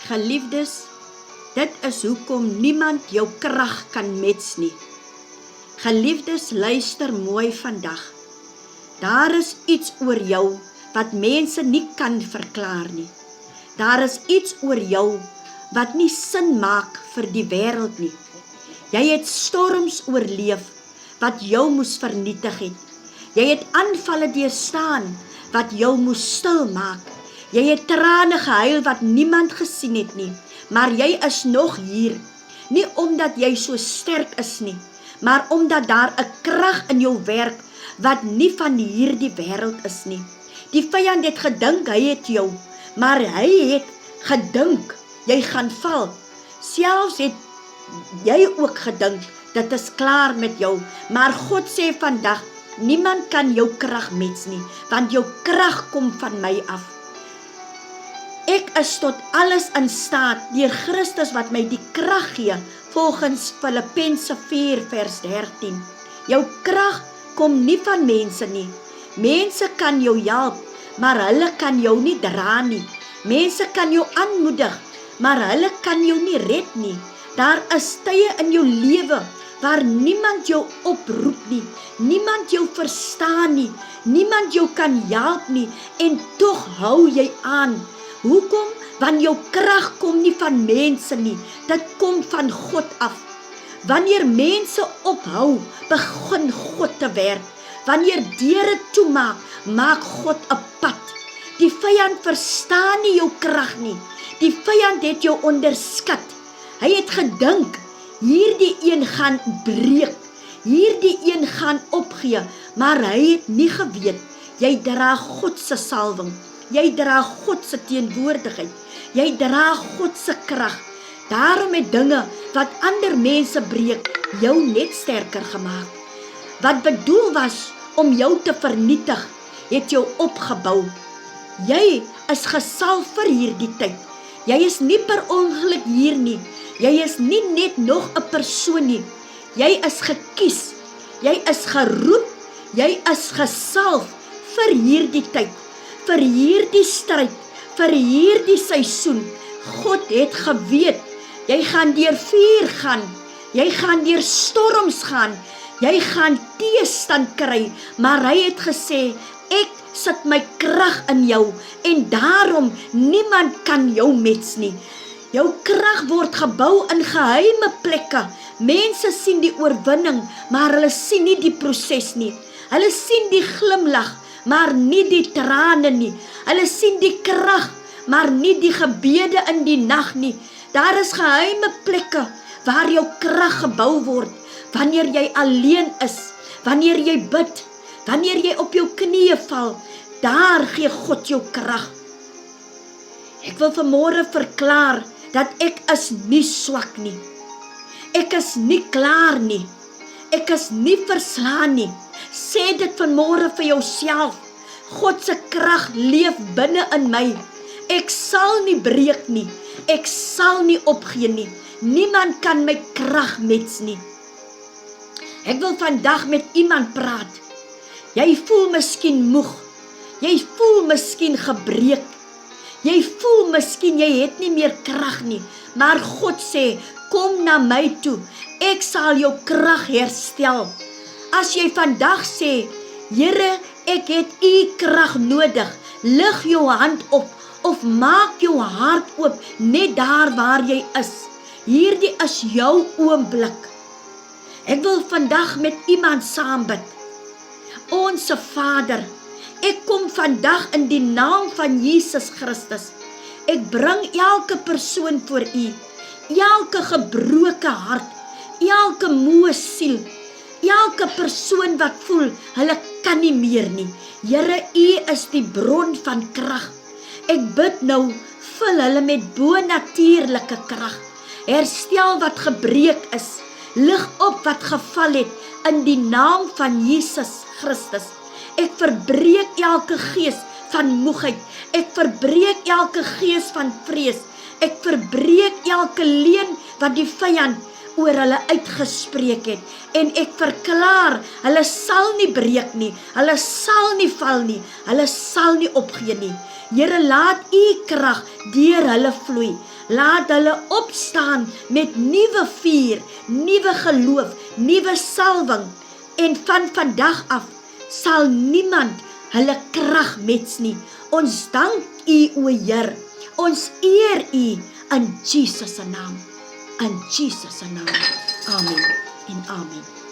Geliefdes, dit is hoekom niemand jou krag kan mets nie. Geliefdes, luister mooi vandag. Daar is iets oor jou wat mense nie kan verklaar nie. Daar is iets oor jou wat nie sin maak vir die wêreld nie. Jy het storms oorleef wat jou moes vernietig het. Jy het aanvalle deurstaan wat jou moes stil maak. Jy het trane gehuil wat niemand gesien het nie, maar jy is nog hier. Nie omdat jy so sterk is nie, maar omdat daar 'n krag in jou werk wat nie van hierdie wêreld is nie. Die vyand het gedink hy het jou, maar hy het gedink jy gaan val. Selfs het jy ook gedink dit is klaar met jou, maar God sê vandag, niemand kan jou krag mets nie, want jou krag kom van my af. Ek is tot alles in staat deur Christus wat my die krag gee, volgens Filippense 4 vers 13. Jou krag kom nie van mense nie. Mense kan jou help, maar hulle kan jou nie dra nie. Mense kan jou aanmoedig, maar hulle kan jou nie red nie. Daar is tye in jou lewe waar niemand jou oproep nie, niemand jou verstaan nie, niemand jou kan help nie, en tog hou jy aan. Hoekom? Want jou krag kom nie van mense nie, dit kom van God af. Wanneer mense ophou, begin God te werk. Wanneer deure toemaak, maak God 'n pad. Die vyand verstaan nie jou krag nie. Die vyand het jou onderskat. Hy het gedink, hierdie een gaan breek, hierdie een gaan opgee, maar hy het nie geweet, jy dra God se salwing. Jy dra God se teenwoordigheid. Jy dra God se krag. Daarom het dinge wat ander mense breek, jou net sterker gemaak. Wat bedoel was om jou te vernietig, het jou opgebou. Jy is gesalf vir hierdie tyd. Jy is nie per ongeluk hier nie. Jy is nie net nog 'n persoon nie. Jy is gekies. Jy is geroep. Jy is gesalf vir hierdie tyd. Vir hierdie stryd, vir hierdie seisoen. God het geweet, jy gaan deur vuur gaan, jy gaan deur storms gaan, jy gaan teëstand kry, maar hy het gesê, ek sit my krag in jou, en daarom niemand kan jou mets nie. Jou krag word gebou in geheime plekke. Mense sien die oorwinning, maar hulle sien nie die proses nie. Hulle sien die glimlag, maar nie die trane nie. Hulle sien die krag, maar nie die gebede in die nag nie. Daar is geheime plekke waar jou krag gebou word, wanneer jy alleen is, wanneer jy bid, wanneer jy op jou knieë val, daar gee God jou krag. Ek wil vanmôre verklaar, dat ek is nie swak nie. Ek is nie klaar nie. Ek is nie verslaan nie. Sê dit vanmôre vir jouself. God se krag leef binne in my. Ek sal nie breek nie. Ek sal nie opgee nie. Niemand kan my krag mets nie. Ek wil vandag met iemand praat. Jy voel miskien moeg. Jy voel miskien gebreek. Jy voel miskien jy het nie meer krag nie. Maar God sê, kom na my toe. Ek sal jou krag herstel. As jy vandag sê, Here, ek het u krag nodig, lig jou hand op, of maak jou hart oop, net daar waar jy is. Hierdie is jou oomblik. Ek wil vandag met iemand saam bid. Onse Vader, ek kom vandag in die naam van Jesus Christus. Ek bring elke persoon voor u, elke gebroke hart, elke moe siel, elke persoon wat voel, hulle kan nie meer nie. Here, u is die bron van krag. Ek bid nou, vul hulle met bonatuurlike krag. Herstel wat gebreek is, lig op wat geval het, in die naam van Jesus Christus. Ek verbreek elke gees van moegheid. Ek verbreek elke gees van vrees. Ek verbreek elke leuen wat die vyand oor hulle uitgespreek het. En ek verklaar, hulle sal nie breek nie. Hulle sal nie val nie. Hulle sal nie opgee nie. Here, laat u krag deur hulle vloei. Laat hulle opstaan met nuwe vuur, nuwe geloof, nuwe salwing. En van vandag af sal niemand hulle krag mets nie. Ons dank U, o Heer. Ons eer U in Jesus se naam. In Jesus se naam. Amen en amen.